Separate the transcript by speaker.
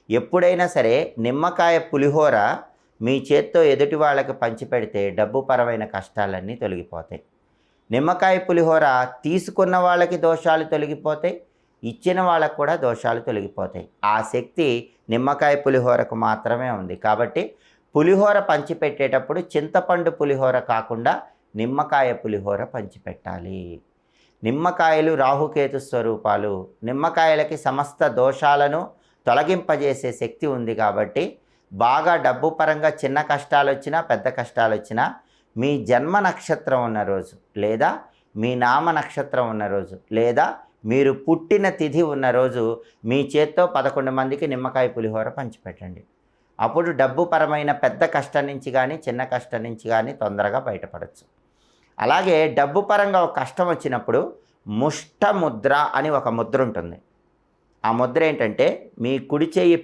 Speaker 1: ఎప్పుడైనా సరే నిమ్మకాయ పులిహోర మీ చేత్తో ఎదుటి వాళ్ళకి పంచిపెడితే డబ్బుపరమైన కష్టాలన్నీ తొలగిపోతాయి. నిమ్మకాయ పులిహోర తీసుకున్న వాళ్ళకి దోషాలు తొలగిపోతాయి, ఇచ్చిన వాళ్ళకు కూడా దోషాలు తొలగిపోతాయి. ఆ శక్తి నిమ్మకాయ పులిహోరకు మాత్రమే ఉంది. కాబట్టి పులిహోర పంచిపెట్టేటప్పుడు చింతపండు పులిహోర కాకుండా నిమ్మకాయ పులిహోర పంచిపెట్టాలి. నిమ్మకాయలు రాహుకేతు స్వరూపాలు. నిమ్మకాయలకి సమస్త దోషాలను తొలగింపజేసే శక్తి ఉంది. కాబట్టి బాగా డబ్బు పరంగా చిన్న కష్టాలు వచ్చినా పెద్ద కష్టాలు వచ్చినా మీ జన్మ నక్షత్రం ఉన్న రోజు, లేదా మీ నామ నక్షత్రం ఉన్న రోజు, లేదా మీరు పుట్టిన తిథి ఉన్న రోజు మీ చేత్తో 11 మందికి నిమ్మకాయ పులిహోర పంచిపెట్టండి. అప్పుడు డబ్బు పరమైన పెద్ద కష్టం నుంచి కానీ చిన్న కష్టం నుంచి కానీ తొందరగా బయటపడవచ్చు. అలాగే డబ్బు పరంగా ఒక కష్టం వచ్చినప్పుడు ముష్ట ముద్ర అని ఒక ముద్ర ఉంటుంది. ఆ ముద్ర ఏంటంటే మీ కుడి చేయి